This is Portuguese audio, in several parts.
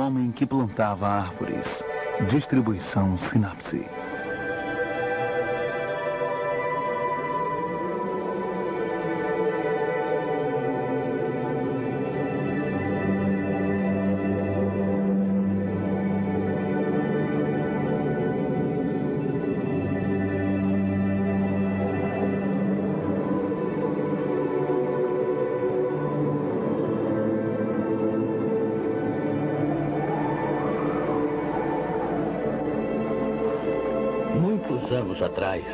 homem que plantava árvores. Distribuição Sinapse. Anos atrás,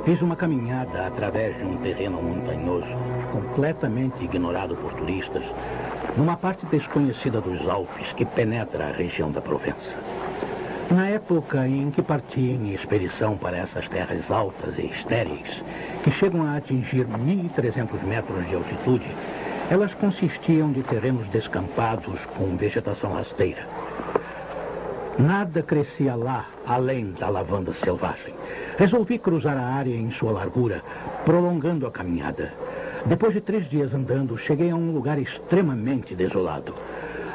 fiz uma caminhada através de um terreno montanhoso, completamente ignorado por turistas, numa parte desconhecida dos Alpes que penetra a região da Provença. Na época em que parti em expedição para essas terras altas e estéreis, que chegam a atingir 1.300 metros de altitude, elas consistiam de terrenos descampados com vegetação rasteira. Nada crescia lá, além da lavanda selvagem. Resolvi cruzar a área em sua largura, prolongando a caminhada. Depois de 3 dias andando, cheguei a um lugar extremamente desolado.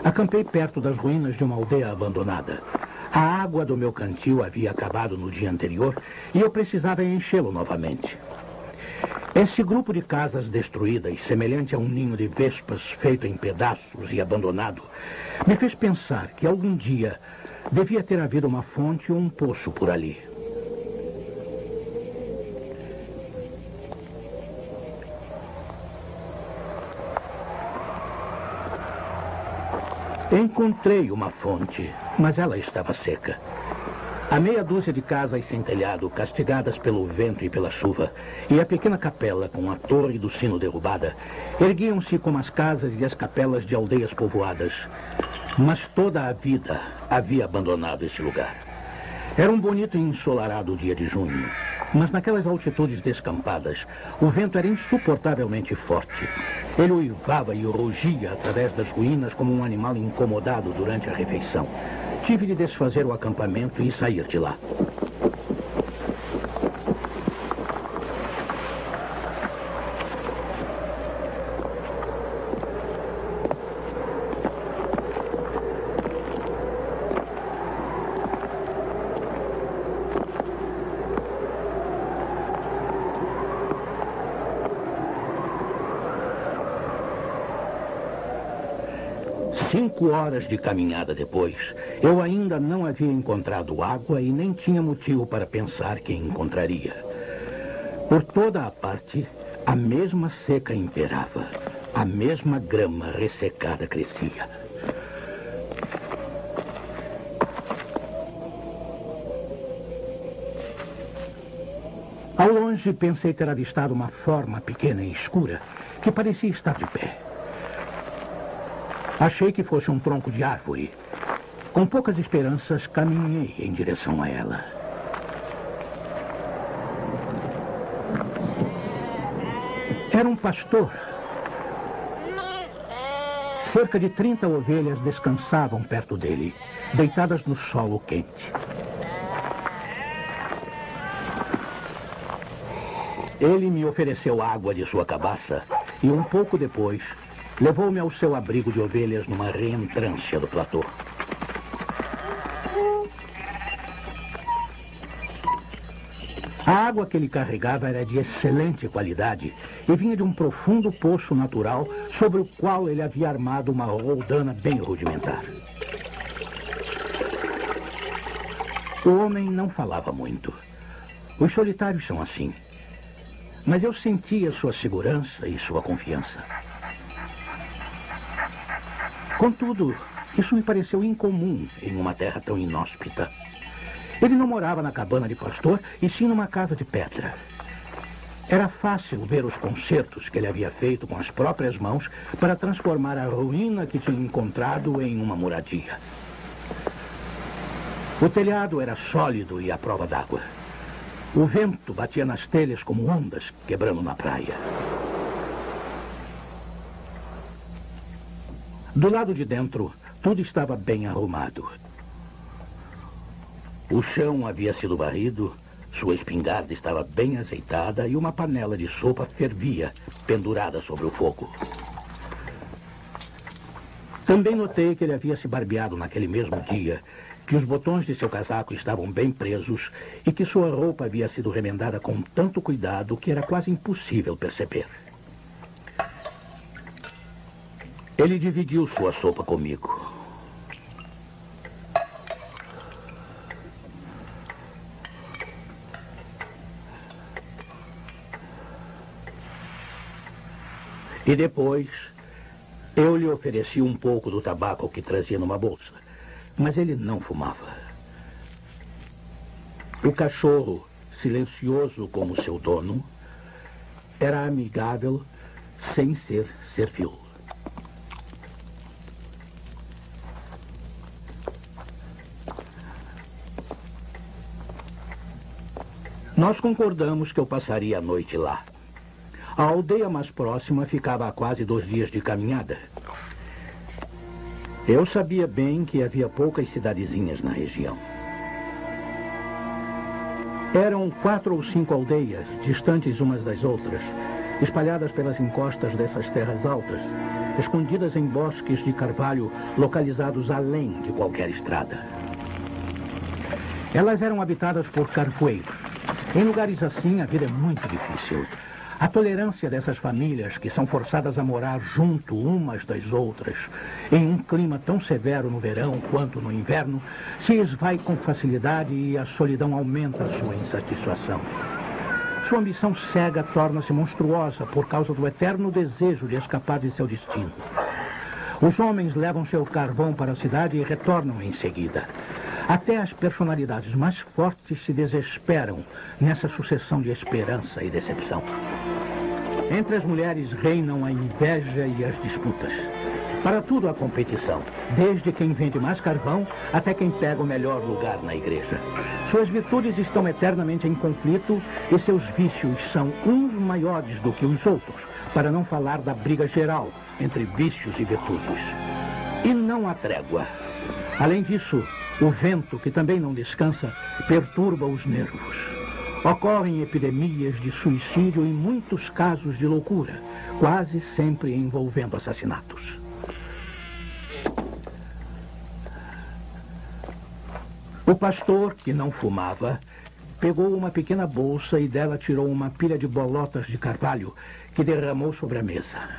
Acampei perto das ruínas de uma aldeia abandonada. A água do meu cantil havia acabado no dia anterior e eu precisava enchê-lo novamente. Esse grupo de casas destruídas, semelhante a um ninho de vespas feito em pedaços e abandonado, me fez pensar que algum dia devia ter havido uma fonte ou um poço por ali. Encontrei uma fonte, mas ela estava seca. A meia dúzia de casas sem telhado, castigadas pelo vento e pela chuva, e a pequena capela com a torre do sino derrubada, erguiam-se como as casas e as capelas de aldeias povoadas. Mas toda a vida havia abandonado esse lugar. Era um bonito e ensolarado dia de junho, mas naquelas altitudes descampadas, o vento era insuportavelmente forte. Ele uivava e rugia através das ruínas como um animal incomodado durante a refeição. Tive de desfazer o acampamento e sair de lá. Cinco horas de caminhada depois, eu ainda não havia encontrado água e nem tinha motivo para pensar que encontraria. Por toda a parte, a mesma seca imperava. A mesma grama ressecada crescia. Ao longe, pensei ter avistado uma forma pequena e escura que parecia estar de pé. Achei que fosse um tronco de árvore. Com poucas esperanças, caminhei em direção a ela. Era um pastor. Cerca de 30 ovelhas descansavam perto dele, deitadas no solo quente. Ele me ofereceu água de sua cabaça e um pouco depois levou-me ao seu abrigo de ovelhas numa reentrância do platô. A água que ele carregava era de excelente qualidade e vinha de um profundo poço natural sobre o qual ele havia armado uma roldana bem rudimentar. O homem não falava muito. Os solitários são assim. Mas eu sentia sua segurança e sua confiança. Contudo, isso me pareceu incomum em uma terra tão inóspita. Ele não morava na cabana de pastor, e sim numa casa de pedra. Era fácil ver os concertos que ele havia feito com as próprias mãos para transformar a ruína que tinha encontrado em uma moradia. O telhado era sólido e à prova d'água. O vento batia nas telhas como ondas quebrando na praia. Do lado de dentro, tudo estava bem arrumado. O chão havia sido varrido, sua espingarda estava bem azeitada e uma panela de sopa fervia, pendurada sobre o fogo. Também notei que ele havia se barbeado naquele mesmo dia, que os botões de seu casaco estavam bem presos e que sua roupa havia sido remendada com tanto cuidado que era quase impossível perceber. Ele dividiu sua sopa comigo. E depois, eu lhe ofereci um pouco do tabaco que trazia numa bolsa, mas ele não fumava. O cachorro, silencioso como seu dono, era amigável sem ser servil. Nós concordamos que eu passaria a noite lá. A aldeia mais próxima ficava a quase 2 dias de caminhada. Eu sabia bem que havia poucas cidadezinhas na região. Eram 4 ou 5 aldeias, distantes umas das outras, espalhadas pelas encostas dessas terras altas, escondidas em bosques de carvalho localizados além de qualquer estrada. Elas eram habitadas por carvoeiros. Em lugares assim, a vida é muito difícil. A tolerância dessas famílias, que são forçadas a morar junto umas das outras, em um clima tão severo no verão quanto no inverno, se esvai com facilidade e a solidão aumenta a sua insatisfação. Sua ambição cega torna-se monstruosa por causa do eterno desejo de escapar de seu destino. Os homens levam seu carvão para a cidade e retornam em seguida. Até as personalidades mais fortes se desesperam nessa sucessão de esperança e decepção. Entre as mulheres reinam a inveja e as disputas. Para tudo há competição, desde quem vende mais carvão até quem pega o melhor lugar na igreja. Suas virtudes estão eternamente em conflito e seus vícios são uns maiores do que os outros, para não falar da briga geral entre vícios e virtudes. E não há trégua. Além disso, o vento, que também não descansa, perturba os nervos. Ocorrem epidemias de suicídio e muitos casos de loucura, quase sempre envolvendo assassinatos. O pastor, que não fumava, pegou uma pequena bolsa e dela tirou uma pilha de bolotas de carvalho que derramou sobre a mesa.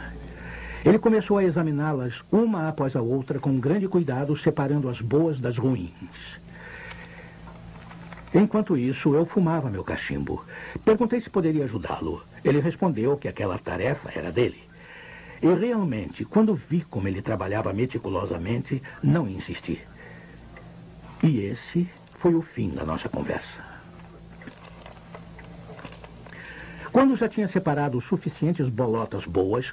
Ele começou a examiná-las uma após a outra com grande cuidado, separando as boas das ruins. Enquanto isso, eu fumava meu cachimbo. Perguntei se poderia ajudá-lo. Ele respondeu que aquela tarefa era dele. E realmente, quando vi como ele trabalhava meticulosamente, não insisti. E esse foi o fim da nossa conversa. Quando já tinha separado suficientes bolotas boas,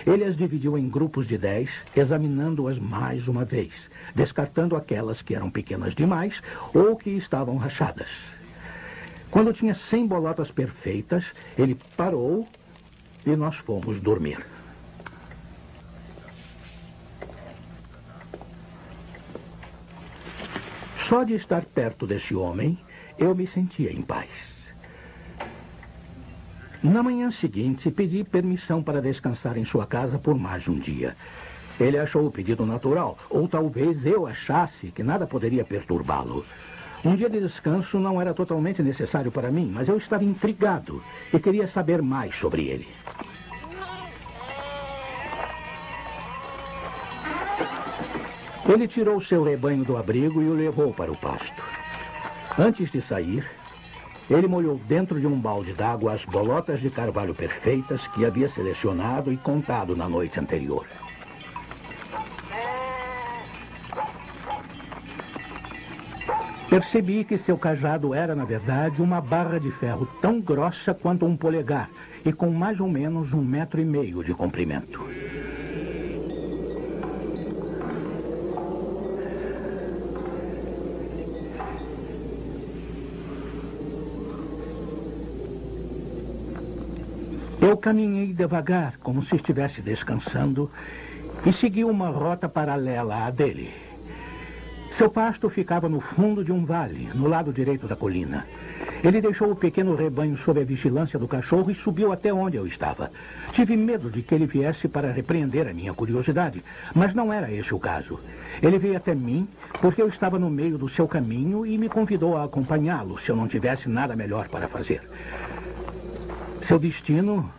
ele as dividiu em grupos de 10, examinando-as mais uma vez, descartando aquelas que eram pequenas demais ou que estavam rachadas. Quando tinha 100 bolotas perfeitas, ele parou e nós fomos dormir. Só de estar perto desse homem, eu me sentia em paz. Na manhã seguinte, pedi permissão para descansar em sua casa por mais de um dia. Ele achou o pedido natural, ou talvez eu achasse que nada poderia perturbá-lo. Um dia de descanso não era totalmente necessário para mim, mas eu estava intrigado e queria saber mais sobre ele. Ele tirou seu rebanho do abrigo e o levou para o pasto. Antes de sair, ele molhou dentro de um balde d'água as bolotas de carvalho perfeitas que havia selecionado e contado na noite anterior. Percebi que seu cajado era, na verdade, uma barra de ferro tão grossa quanto um polegar e com mais ou menos 1,5 metros de comprimento. Eu caminhei devagar, como se estivesse descansando, e segui uma rota paralela à dele. Seu pasto ficava no fundo de um vale, no lado direito da colina. Ele deixou o pequeno rebanho sob a vigilância do cachorro e subiu até onde eu estava. Tive medo de que ele viesse para repreender a minha curiosidade, mas não era esse o caso. Ele veio até mim porque eu estava no meio do seu caminho e me convidou a acompanhá-lo se eu não tivesse nada melhor para fazer. Seu destino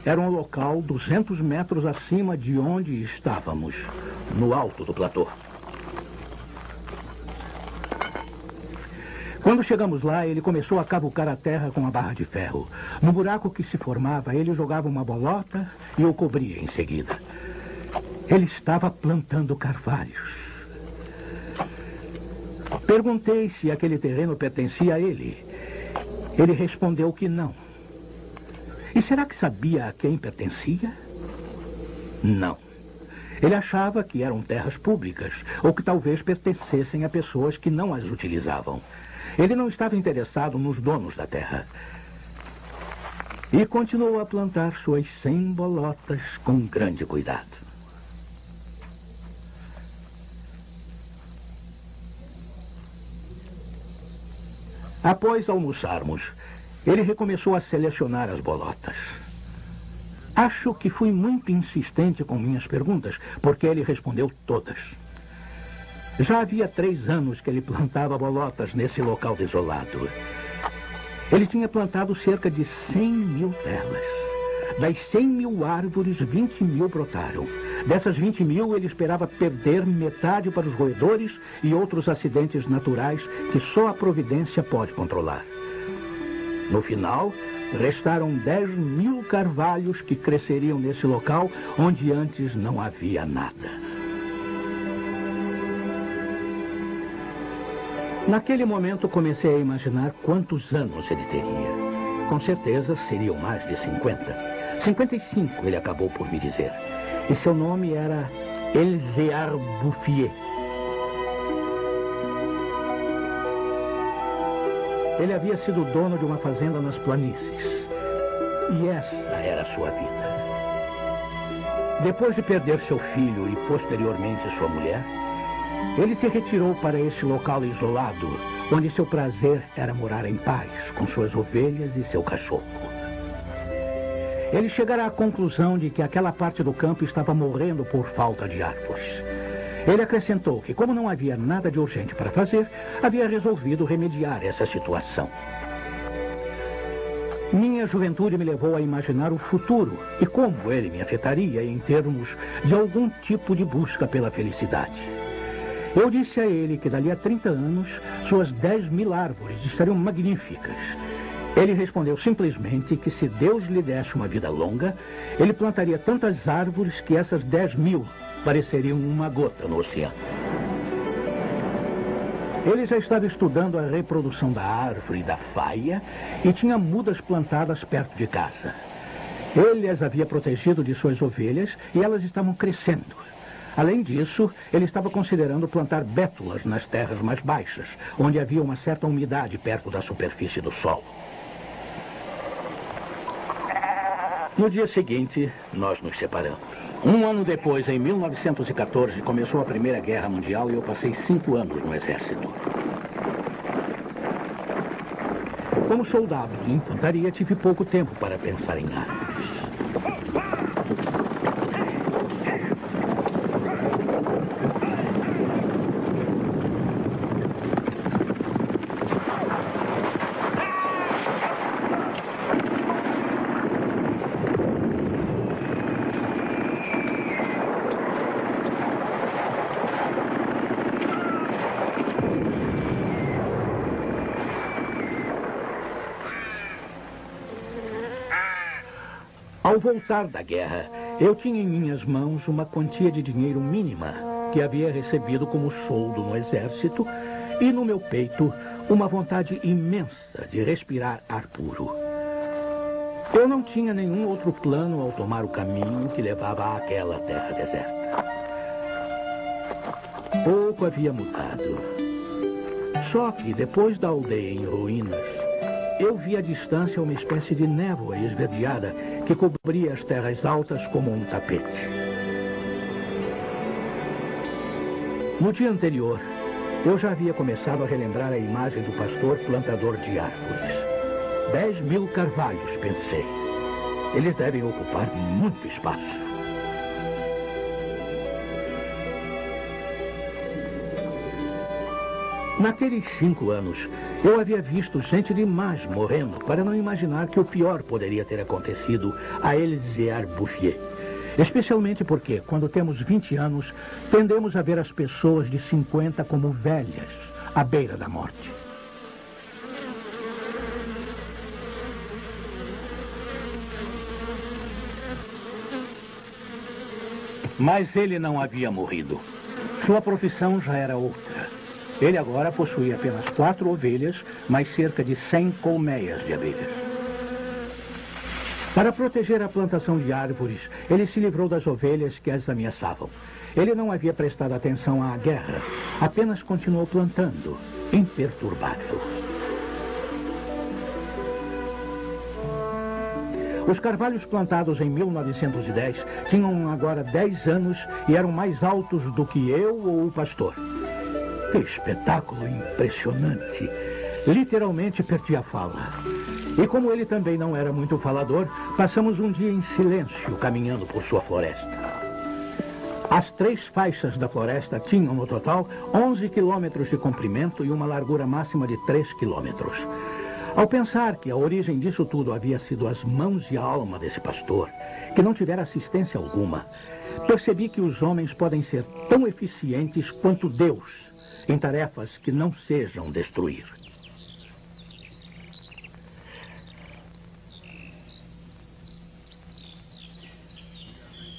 era um local 200 metros acima de onde estávamos, no alto do platô. Quando chegamos lá, ele começou a cavucar a terra com a barra de ferro. No buraco que se formava, ele jogava uma bolota e o cobria em seguida. Ele estava plantando carvalhos. Perguntei se aquele terreno pertencia a ele. Ele respondeu que não. E será que sabia a quem pertencia? Não. Ele achava que eram terras públicas, ou que talvez pertencessem a pessoas que não as utilizavam. Ele não estava interessado nos donos da terra. E continuou a plantar suas 100 bolotas com grande cuidado. Após almoçarmos, ele recomeçou a selecionar as bolotas. Acho que fui muito insistente com minhas perguntas, porque ele respondeu todas. Já havia 3 anos que ele plantava bolotas nesse local desolado. Ele tinha plantado cerca de 100 mil telas. Das 100 mil árvores, 20 mil brotaram. Dessas 20 mil, ele esperava perder metade para os roedores e outros acidentes naturais que só a providência pode controlar. No final, restaram 10 mil carvalhos que cresceriam nesse local onde antes não havia nada. Naquele momento, comecei a imaginar quantos anos ele teria. Com certeza, seriam mais de 50. 55, ele acabou por me dizer. E seu nome era Elzéar Bouffier. Ele havia sido dono de uma fazenda nas planícies. E essa era a sua vida. Depois de perder seu filho e, posteriormente, sua mulher, ele se retirou para esse local isolado, onde seu prazer era morar em paz, com suas ovelhas e seu cachorro. Ele chegara à conclusão de que aquela parte do campo estava morrendo por falta de árvores. Ele acrescentou que, como não havia nada de urgente para fazer, havia resolvido remediar essa situação. Minha juventude me levou a imaginar o futuro e como ele me afetaria em termos de algum tipo de busca pela felicidade. Eu disse a ele que dali a 30 anos, suas 10 mil árvores estariam magníficas. Ele respondeu simplesmente que se Deus lhe desse uma vida longa, ele plantaria tantas árvores que essas 10 mil pareceriam uma gota no oceano. Ele já estava estudando a reprodução da árvore e da faia e tinha mudas plantadas perto de casa. Ele as havia protegido de suas ovelhas e elas estavam crescendo. Além disso, ele estava considerando plantar bétulas nas terras mais baixas, onde havia uma certa umidade perto da superfície do solo. No dia seguinte, nós nos separamos. Um ano depois, em 1914, começou a Primeira Guerra Mundial e eu passei 5 anos no exército. Como soldado de infantaria, tive pouco tempo para pensar em árvores. Ao voltar da guerra, eu tinha em minhas mãos uma quantia de dinheiro mínima que havia recebido como soldo no exército e no meu peito uma vontade imensa de respirar ar puro. Eu não tinha nenhum outro plano ao tomar o caminho que levava àquela terra deserta. Pouco havia mudado. Só que depois da aldeia em ruínas, eu vi à distância uma espécie de névoa esverdeada que cobria as terras altas como um tapete. No dia anterior, eu já havia começado a relembrar a imagem do pastor plantador de árvores. 10.000 carvalhos, pensei. Eles devem ocupar muito espaço. Naqueles 5 anos, eu havia visto gente demais morrendo para não imaginar que o pior poderia ter acontecido a Elzéar Bouffier. Especialmente porque, quando temos 20 anos, tendemos a ver as pessoas de 50 como velhas, à beira da morte. Mas ele não havia morrido. Sua profissão já era outra. Ele agora possuía apenas 4 ovelhas, mais cerca de 100 colmeias de abelhas. Para proteger a plantação de árvores, ele se livrou das ovelhas que as ameaçavam. Ele não havia prestado atenção à guerra, apenas continuou plantando, imperturbável. Os carvalhos plantados em 1910 tinham agora 10 anos e eram mais altos do que eu ou o pastor. Que espetáculo impressionante! Literalmente perdi a fala. E como ele também não era muito falador, passamos um dia em silêncio caminhando por sua floresta. As 3 faixas da floresta tinham, no total, 11 quilômetros de comprimento e uma largura máxima de 3 quilômetros. Ao pensar que a origem disso tudo havia sido as mãos e a alma desse pastor, que não tivera assistência alguma, percebi que os homens podem ser tão eficientes quanto Deus em tarefas que não sejam destruir.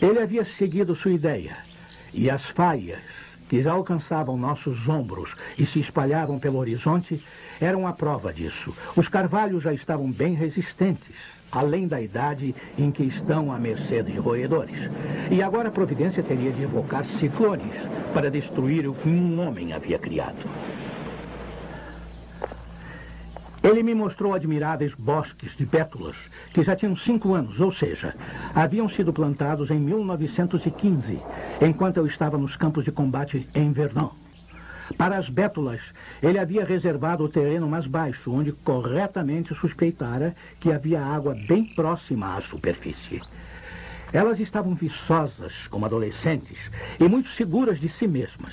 Ele havia seguido sua ideia, e as faias, que já alcançavam nossos ombros e se espalhavam pelo horizonte, eram a prova disso. Os carvalhos já estavam bem resistentes, além da idade em que estão à mercê de roedores. E agora a providência teria de evocar ciclones para destruir o que um homem havia criado. Ele me mostrou admiráveis bosques de bétulas que já tinham 5 anos, ou seja, haviam sido plantados em 1915, enquanto eu estava nos campos de combate em Verdun. Para as bétulas, ele havia reservado o terreno mais baixo, onde corretamente suspeitara que havia água bem próxima à superfície. Elas estavam viçosas, como adolescentes, e muito seguras de si mesmas.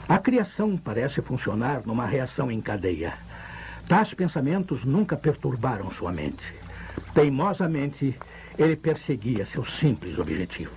A criação parece funcionar numa reação em cadeia. Tais pensamentos nunca perturbaram sua mente. Teimosamente, ele perseguia seu simples objetivo.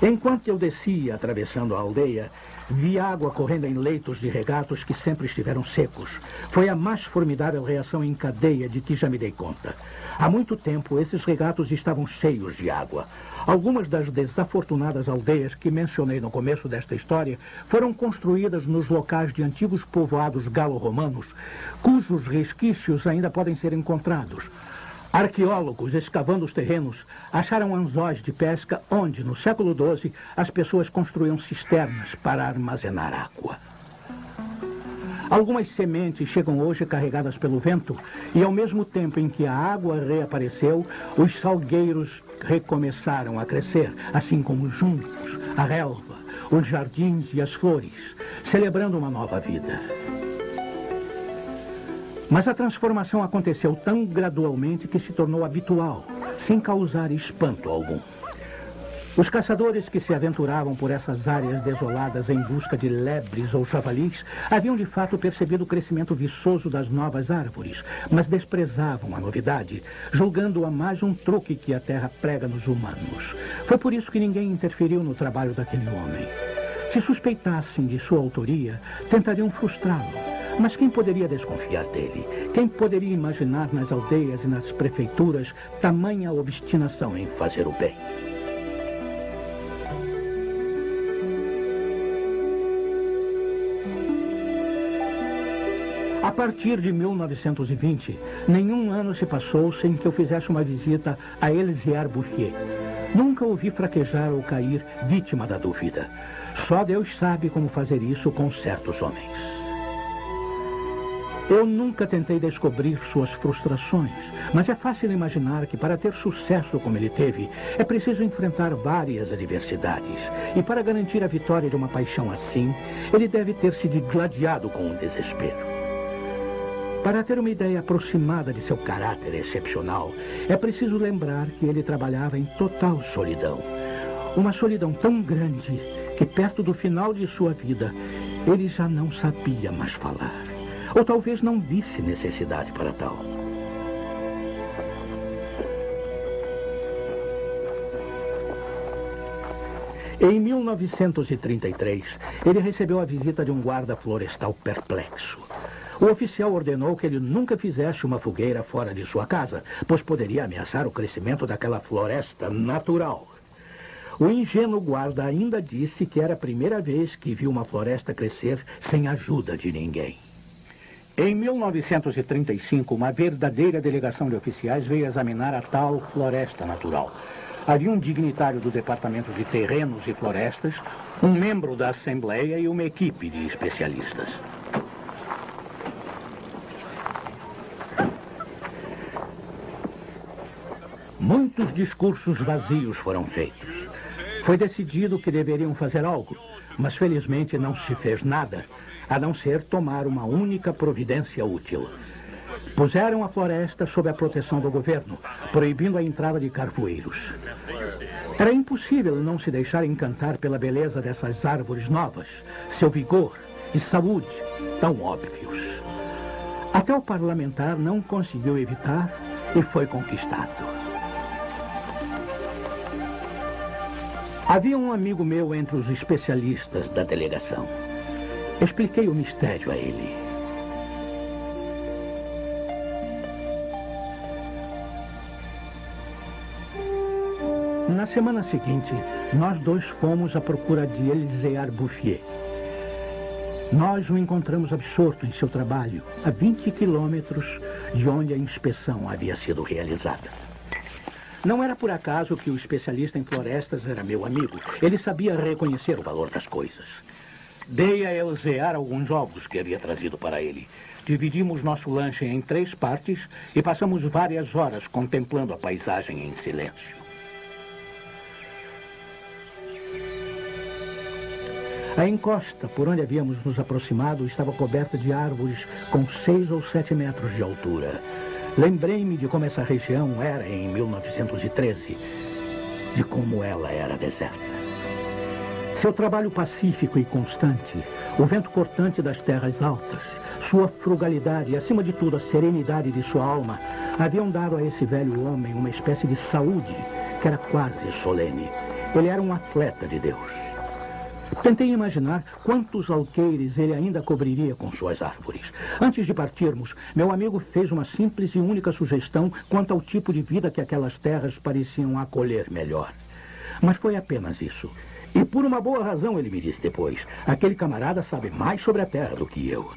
Enquanto eu descia, atravessando a aldeia, vi água correndo em leitos de regatos que sempre estiveram secos. Foi a mais formidável reação em cadeia de que já me dei conta. Há muito tempo, esses regatos estavam cheios de água. Algumas das desafortunadas aldeias que mencionei no começo desta história foram construídas nos locais de antigos povoados galo-romanos, cujos resquícios ainda podem ser encontrados. Arqueólogos, escavando os terrenos, acharam anzóis de pesca onde, no século XII, as pessoas construíam cisternas para armazenar água. Algumas sementes chegam hoje carregadas pelo vento e, ao mesmo tempo em que a água reapareceu, os salgueiros recomeçaram a crescer, assim como os juncos, a relva, os jardins e as flores, celebrando uma nova vida. Mas a transformação aconteceu tão gradualmente que se tornou habitual, sem causar espanto algum. Os caçadores que se aventuravam por essas áreas desoladas em busca de lebres ou javalis haviam de fato percebido o crescimento viçoso das novas árvores, mas desprezavam a novidade, julgando-a mais um truque que a terra prega nos humanos. Foi por isso que ninguém interferiu no trabalho daquele homem. Se suspeitassem de sua autoria, tentariam frustrá-lo. Mas quem poderia desconfiar dele? Quem poderia imaginar nas aldeias e nas prefeituras tamanha obstinação em fazer o bem? A partir de 1920, nenhum ano se passou sem que eu fizesse uma visita a Elzéar Bouffier. Nunca o vi fraquejar ou cair vítima da dúvida. Só Deus sabe como fazer isso com certos homens. Eu nunca tentei descobrir suas frustrações, mas é fácil imaginar que para ter sucesso como ele teve, é preciso enfrentar várias adversidades. E para garantir a vitória de uma paixão assim, ele deve ter se digladiado com o desespero. Para ter uma ideia aproximada de seu caráter excepcional, é preciso lembrar que ele trabalhava em total solidão. Uma solidão tão grande que perto do final de sua vida, ele já não sabia mais falar. Ou talvez não visse necessidade para tal. Em 1933, ele recebeu a visita de um guarda florestal perplexo. O oficial ordenou que ele nunca fizesse uma fogueira fora de sua casa, pois poderia ameaçar o crescimento daquela floresta natural. O ingênuo guarda ainda disse que era a primeira vez que viu uma floresta crescer sem a ajuda de ninguém. Em 1935, uma verdadeira delegação de oficiais veio examinar a tal floresta natural. Havia um dignitário do Departamento de Terrenos e Florestas, um membro da Assembleia e uma equipe de especialistas. Muitos discursos vazios foram feitos. Foi decidido que deveriam fazer algo, mas felizmente não se fez nada, a não ser tomar uma única providência útil. Puseram a floresta sob a proteção do governo, proibindo a entrada de carvoeiros. Era impossível não se deixar encantar pela beleza dessas árvores novas, seu vigor e saúde tão óbvios. Até o parlamentar não conseguiu evitar e foi conquistado. Havia um amigo meu entre os especialistas da delegação. Expliquei o mistério a ele. Na semana seguinte, nós dois fomos à procura de Elzear Bouffier. Nós o encontramos absorto em seu trabalho, a 20 quilômetros de onde a inspeção havia sido realizada. Não era por acaso que o especialista em florestas era meu amigo. Ele sabia reconhecer o valor das coisas. Dei a Elzear alguns ovos que havia trazido para ele. Dividimos nosso lanche em 3 partes e passamos várias horas contemplando a paisagem em silêncio. A encosta por onde havíamos nos aproximado estava coberta de árvores com 6 ou 7 metros de altura. Lembrei-me de como essa região era em 1913, de como ela era deserta. Seu trabalho pacífico e constante, o vento cortante das terras altas, sua frugalidade e, acima de tudo, a serenidade de sua alma, haviam dado a esse velho homem uma espécie de saúde que era quase solene. Ele era um atleta de Deus. Tentei imaginar quantos alqueires ele ainda cobriria com suas árvores. Antes de partirmos, meu amigo fez uma simples e única sugestão quanto ao tipo de vida que aquelas terras pareciam acolher melhor. Mas foi apenas isso. E por uma boa razão, ele me disse depois, aquele camarada sabe mais sobre a terra do que eu.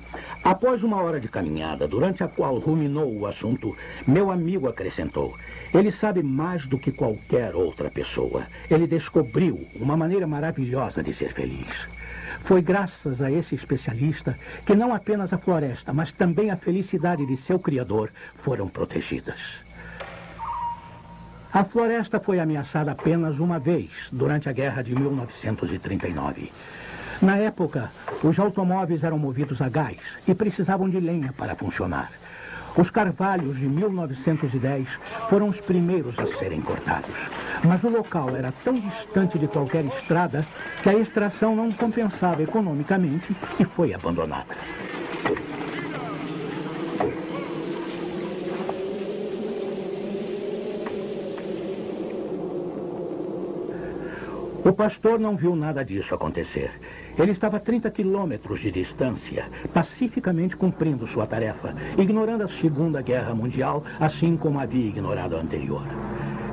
Após uma hora de caminhada, durante a qual ruminou o assunto, meu amigo acrescentou: ele sabe mais do que qualquer outra pessoa. Ele descobriu uma maneira maravilhosa de ser feliz. Foi graças a esse especialista que não apenas a floresta, mas também a felicidade de seu criador foram protegidas. A floresta foi ameaçada apenas uma vez, durante a guerra de 1939. Na época, os automóveis eram movidos a gás e precisavam de lenha para funcionar. Os carvalhos de 1910 foram os primeiros a serem cortados. Mas o local era tão distante de qualquer estrada que a extração não compensava economicamente e foi abandonada. O pastor não viu nada disso acontecer. Ele estava a 30 quilômetros de distância, pacificamente cumprindo sua tarefa, ignorando a Segunda Guerra Mundial, assim como havia ignorado a anterior.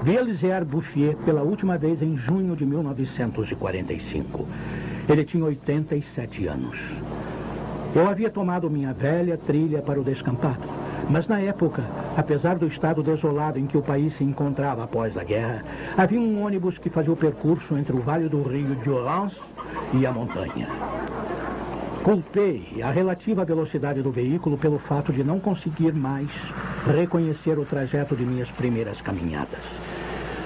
Vi Elzear Bouffier pela última vez em junho de 1945. Ele tinha 87 anos. Eu havia tomado minha velha trilha para o descampado. Mas na época, apesar do estado desolado em que o país se encontrava após a guerra, havia um ônibus que fazia o percurso entre o Vale do Rio de Orance e a montanha. Culpei a relativa velocidade do veículo pelo fato de não conseguir mais reconhecer o trajeto de minhas primeiras caminhadas.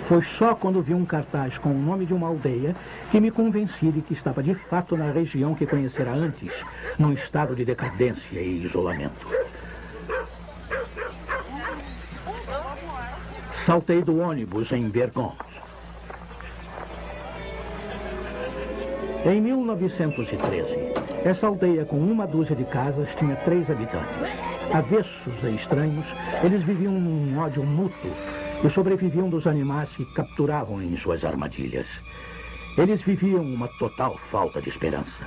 Foi só quando vi um cartaz com o nome de uma aldeia que me convenci de que estava de fato na região que conhecera antes, num estado de decadência e isolamento. Saltei do ônibus em Vergon. Em 1913, essa aldeia com uma dúzia de casas tinha 3 habitantes. Avessos e estranhos, eles viviam num ódio mútuo e sobreviviam dos animais que capturavam em suas armadilhas. Eles viviam uma total falta de esperança.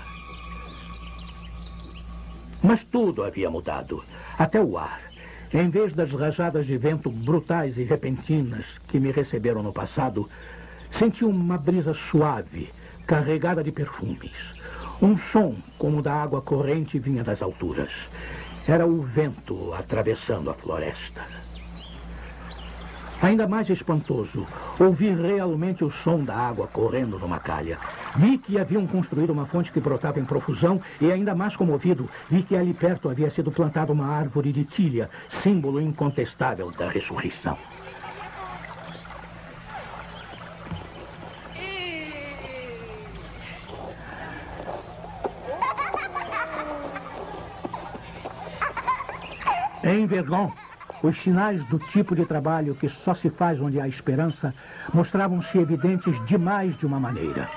Mas tudo havia mudado, até o ar. Em vez das rajadas de vento brutais e repentinas que me receberam no passado, senti uma brisa suave, carregada de perfumes. Um som como da água corrente vinha das alturas. Era o vento atravessando a floresta. Ainda mais espantoso, ouvi realmente o som da água correndo numa calha. Vi que haviam construído uma fonte que brotava em profusão e, ainda mais comovido, vi que ali perto havia sido plantada uma árvore de tilha, símbolo incontestável da ressurreição. Em Vergon, os sinais do tipo de trabalho que só se faz onde há esperança mostravam-se evidentes demais de uma maneira.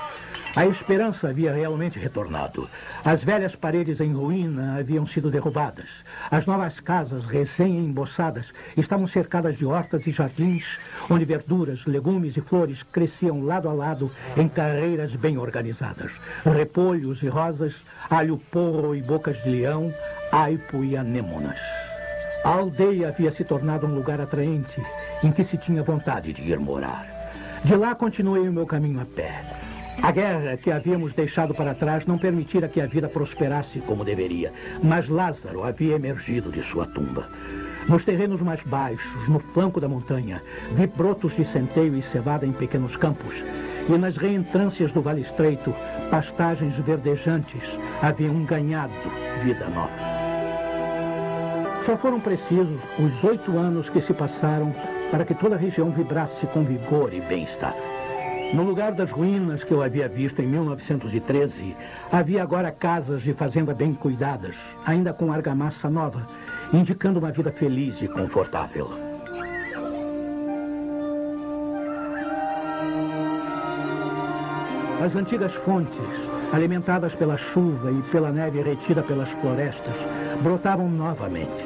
A esperança havia realmente retornado. As velhas paredes em ruína haviam sido derrubadas. As novas casas, recém-emboçadas, estavam cercadas de hortas e jardins, onde verduras, legumes e flores cresciam lado a lado em carreiras bem organizadas. Repolhos e rosas, alho porro e bocas de leão, aipo e anêmonas. A aldeia havia se tornado um lugar atraente, em que se tinha vontade de ir morar. De lá continuei o meu caminho a pé. A guerra que havíamos deixado para trás não permitira que a vida prosperasse como deveria, mas Lázaro havia emergido de sua tumba. Nos terrenos mais baixos, no flanco da montanha, vi brotos de centeio e cevada em pequenos campos, e nas reentrâncias do Vale Estreito, pastagens verdejantes haviam ganhado vida nova. Só foram precisos os 8 anos que se passaram para que toda a região vibrasse com vigor e bem-estar. No lugar das ruínas que eu havia visto em 1913, havia agora casas de fazenda bem cuidadas, ainda com argamassa nova, indicando uma vida feliz e confortável. As antigas fontes, alimentadas pela chuva e pela neve retida pelas florestas, brotavam novamente.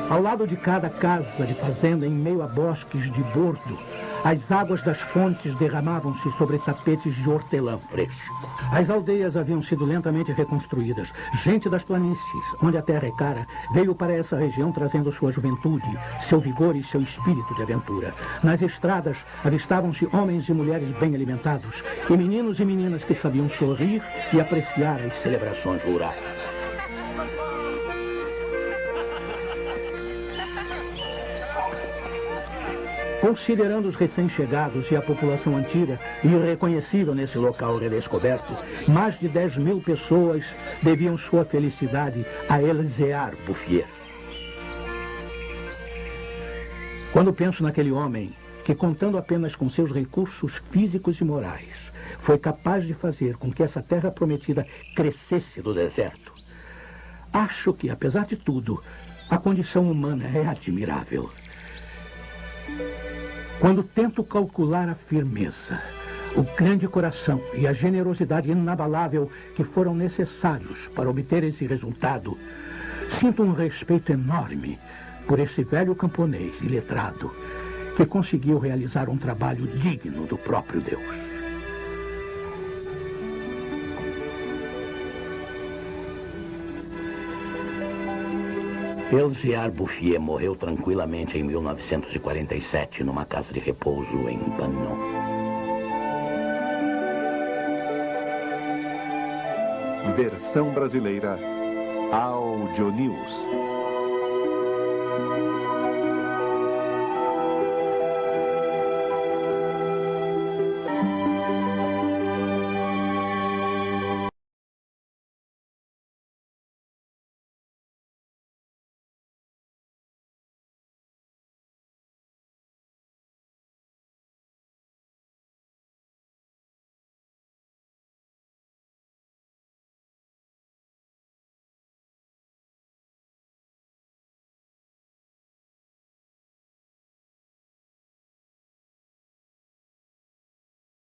Ao lado de cada casa de fazenda, em meio a bosques de bordo, as águas das fontes derramavam-se sobre tapetes de hortelã fresco. As aldeias haviam sido lentamente reconstruídas. Gente das planícies, onde a terra é cara, veio para essa região trazendo sua juventude, seu vigor e seu espírito de aventura. Nas estradas avistavam-se homens e mulheres bem alimentados, e meninos e meninas que sabiam sorrir e apreciar as celebrações rurais. Considerando os recém-chegados e a população antiga, irreconhecível nesse local redescoberto, mais de 10.000 pessoas deviam sua felicidade a Elzéar Bouffier. Quando penso naquele homem que, contando apenas com seus recursos físicos e morais, foi capaz de fazer com que essa terra prometida crescesse do deserto, acho que, apesar de tudo, a condição humana é admirável. Quando tento calcular a firmeza, o grande coração e a generosidade inabalável que foram necessários para obter esse resultado, sinto um respeito enorme por esse velho camponês iletrado que conseguiu realizar um trabalho digno do próprio Deus. Elzéar Bouffier morreu tranquilamente em 1947 numa casa de repouso em Bannon. Versão brasileira Audio News.